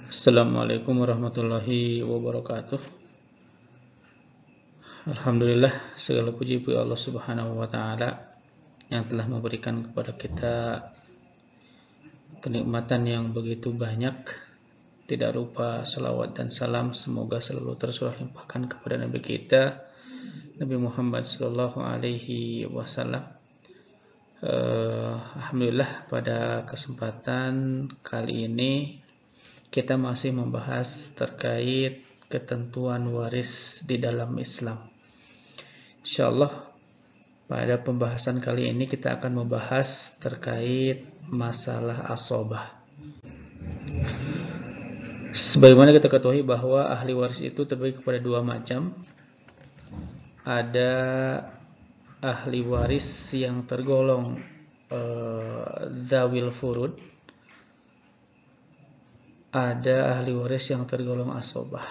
Assalamualaikum warahmatullahi wabarakatuh. Alhamdulillah, segala puji bagi Allah Subhanahu wa taala yang telah memberikan kepada kita kenikmatan yang begitu banyak. Tidak lupa salawat dan salam semoga selalu tercurah limpahkan kepada Nabi kita Nabi Muhammad sallallahu alaihi wasallam. Alhamdulillah, pada kesempatan kali ini kita masih membahas terkait ketentuan waris di dalam Islam. Insyaallah pada pembahasan kali ini kita akan membahas terkait masalah asobah. Sebagaimana kita ketahui bahwa ahli waris itu terbagi kepada dua macam. Ada ahli waris yang tergolong dzawil furud, ada ahli waris yang tergolong asobah.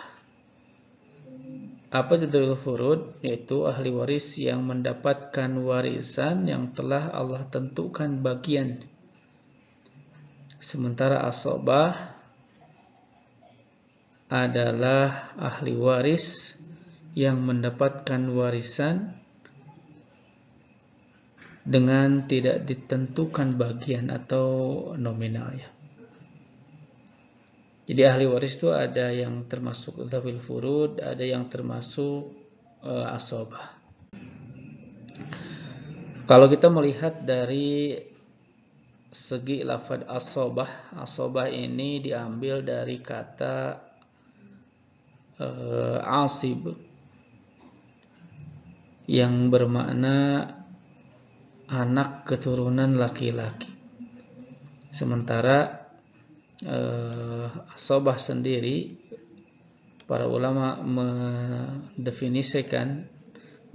Apa itu dzawil furud? Yaitu ahli waris yang mendapatkan warisan yang telah Allah tentukan bagian. Sementara asobah adalah ahli waris yang mendapatkan warisan dengan tidak ditentukan bagian atau nominalnya. Jadi ahli waris itu ada yang termasuk dzawil furud, ada yang termasuk asobah. Kalau kita melihat dari segi lafaz asobah, asobah ini diambil dari kata asib yang bermakna anak keturunan laki-laki. Sementara asobah sendiri, para ulama mendefinisikan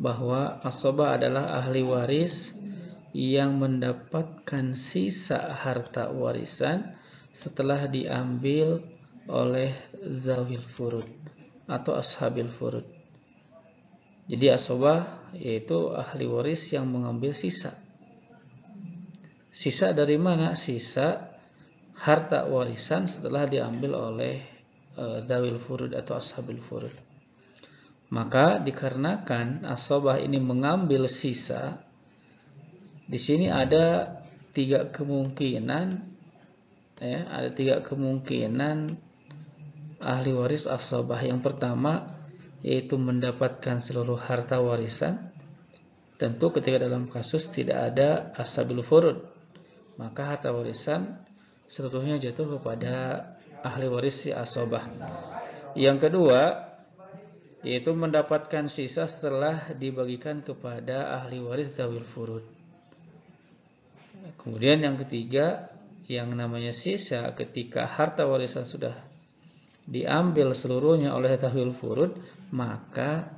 bahwa asobah adalah ahli waris yang mendapatkan sisa harta warisan setelah diambil oleh zawil furud atau ashabil furud. Jadi asobah yaitu ahli waris yang mengambil sisa. Sisa dari mana? Sisa harta warisan setelah diambil oleh dzawil furud atau ashabil furud. Maka dikarenakan asobah ini mengambil sisa, di sini ada tiga kemungkinan, ada tiga kemungkinan ahli waris asobah. Yang pertama yaitu mendapatkan seluruh harta warisan. Tentu ketika dalam kasus tidak ada ashabil furud, maka harta warisan seluruhnya jatuh kepada ahli waris si asobah. Yang kedua yaitu mendapatkan sisa setelah dibagikan kepada ahli waris dzawil furud. Kemudian yang ketiga, yang namanya sisa ketika harta warisan sudah diambil seluruhnya oleh dzawil furud, maka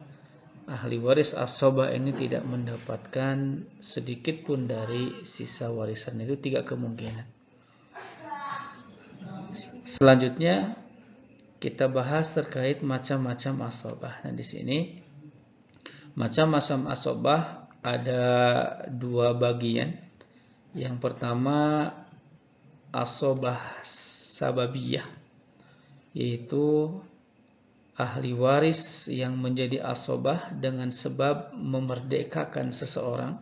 ahli waris asobah ini tidak mendapatkan sedikit pun dari sisa warisan. Itu tiga kemungkinan. Selanjutnya kita bahas terkait macam-macam asobah. Nah, di sini macam-macam asobah ada dua bagian. Yang pertama asobah sababiyah, yaitu ahli waris yang menjadi asobah dengan sebab memerdekakan seseorang.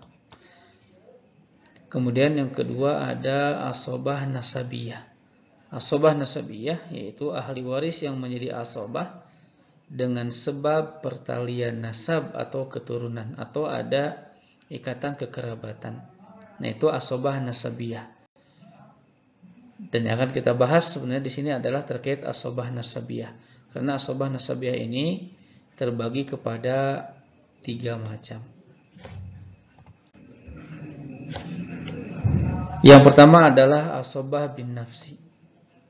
Kemudian yang kedua ada asobah nasabiyah. Asobah nasabiyah yaitu ahli waris yang menjadi asobah dengan sebab pertalian nasab atau keturunan atau ada ikatan kekerabatan. Nah, itu asobah nasabiyah. Dan yang akan kita bahas sebenarnya di sini adalah terkait asobah nasabiyah. Karena asobah nasabiyah ini terbagi kepada tiga macam. Yang pertama adalah asobah bin nafsi.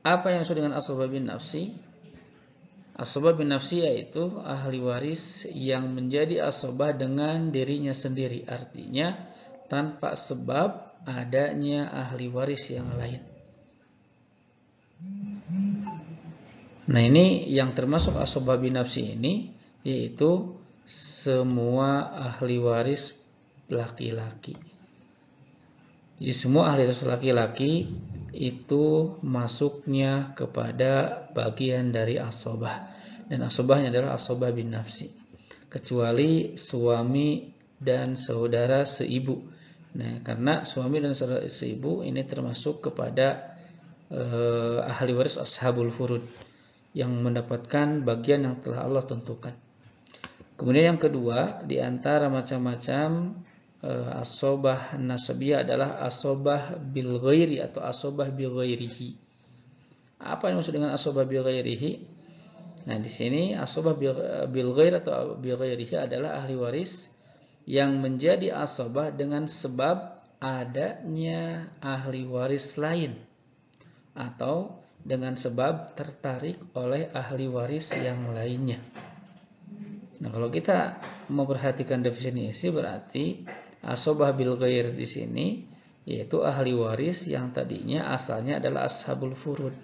Apa yang maksud dengan asobah bin nafsi? Asobah bin nafsi yaitu ahli waris yang menjadi asobah dengan dirinya sendiri. Artinya tanpa sebab adanya ahli waris yang lain. Nah, ini yang termasuk asobah bin nafsi ini, yaitu semua ahli waris laki-laki. Jadi semua ahli waris laki-laki itu masuknya kepada bagian dari asobah, dan asobahnya adalah asobah bin nafsi, kecuali suami dan saudara seibu. Nah, karena suami dan saudara seibu ini termasuk kepada ahli waris ashabul furud yang mendapatkan bagian yang telah Allah tentukan. Kemudian yang kedua, di antara macam-macam asobah nasabiyah adalah asobah bil ghairi atau asobah bil ghairihi. Apa yang maksud dengan asobah bil ghairihi? Nah, di sini asobah bil ghairi atau bil ghairihi adalah ahli waris yang menjadi asobah dengan sebab adanya ahli waris lain atau dengan sebab tertarik oleh ahli waris yang lainnya. Nah, kalau kita memperhatikan definisi berarti asobah bil ghair di sini yaitu ahli waris yang tadinya asalnya adalah ashabul furud.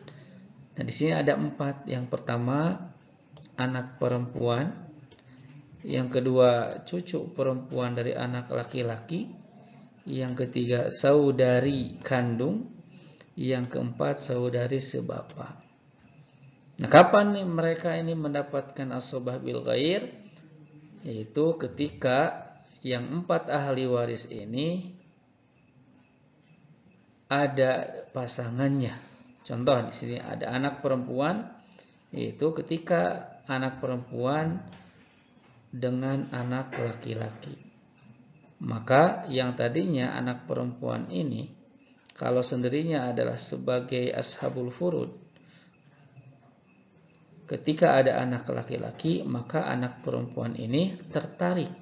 Nah, di sini ada 4. Yang pertama anak perempuan, yang kedua cucu perempuan dari anak laki-laki, yang ketiga saudari kandung, yang keempat saudari sebapa. Nah, kapan nih mereka ini mendapatkan asobah bil ghair? Yaitu ketika yang 4 ahli waris ini ada pasangannya. Contoh di sini ada anak perempuan, yaitu ketika anak perempuan dengan anak laki-laki. Maka yang tadinya anak perempuan ini kalau sendirinya adalah sebagai ashabul furud, ketika ada anak laki-laki, maka anak perempuan ini tertarik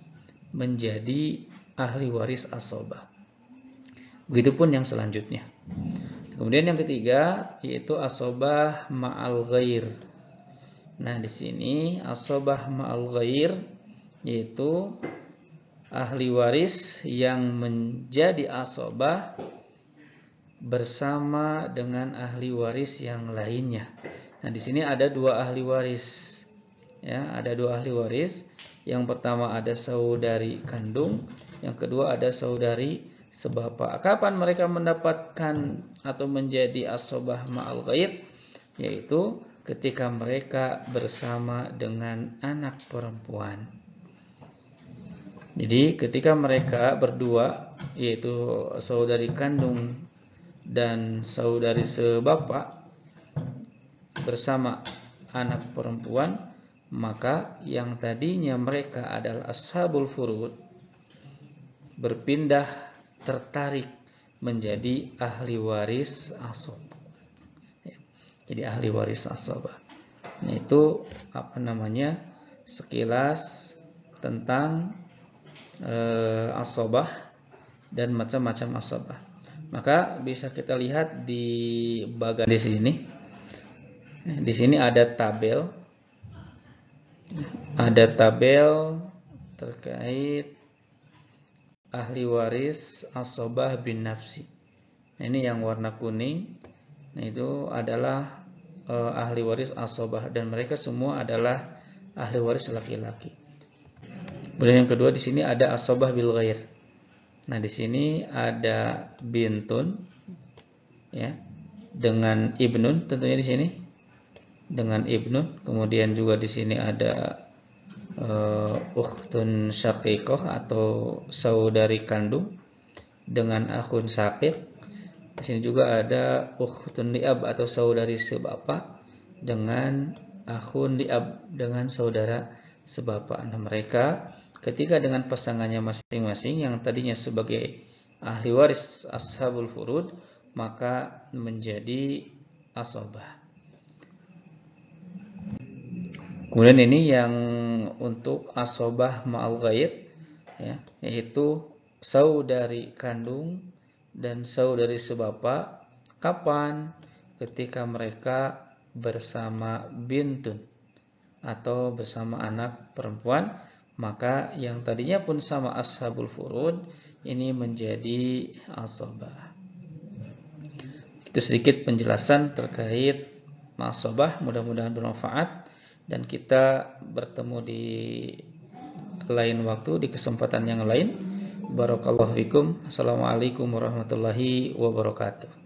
menjadi ahli waris asobah. Begitupun yang selanjutnya. Kemudian yang ketiga yaitu asobah ma'al ghair. Nah, di sini asobah ma'al ghair yaitu ahli waris yang menjadi asobah bersama dengan ahli waris yang lainnya. Nah, di sini ada 2 ahli waris. Ya, ada 2 ahli waris. Yang pertama ada saudari kandung, yang kedua ada saudari sebapa. Kapan mereka mendapatkan atau menjadi asobah ma'al ghair? Yaitu ketika mereka bersama dengan anak perempuan. Jadi ketika mereka berdua, yaitu saudari kandung dan saudari sebapa bersama anak perempuan, maka yang tadinya mereka adalah ashabul furud berpindah tertarik menjadi ahli waris asobah. Jadi ahli waris asobah. Nah, itu sekilas tentang asobah dan macam-macam asobah. Maka bisa kita lihat di bagian di sini. Di sini ada tabel terkait ahli waris asobah bin nafsi. Nah, ini yang warna kuning. Nah, itu adalah ahli waris asobah dan mereka semua adalah ahli waris laki-laki. Kemudian yang kedua di sini ada asobah bil ghair. Nah, di sini ada bintun, ya, dengan ibnun tentunya di sini. Dengan ibnu, kemudian juga di sini ada ukhtun syaqiqah atau saudari kandung dengan akhun syaqiq. Di sini juga ada ukhtun liab atau saudari sebapa dengan akhun liab dengan saudara sebapa. Nah, mereka ketika dengan pasangannya masing-masing yang tadinya sebagai ahli waris ashabul furud, maka menjadi asobah. Kemudian ini yang untuk asobah ma'al ghair, ya, yaitu saudari kandung dan saudari sebapa. Kapan? Ketika mereka bersama bintun atau bersama anak perempuan, maka yang tadinya pun sama ashabul furud ini menjadi asobah. Itu sedikit penjelasan terkait asobah, mudah-mudahan bermanfaat. Dan kita bertemu di lain waktu, di kesempatan yang lain. Barakallahu fikum. Assalamualaikum warahmatullahi wabarakatuh.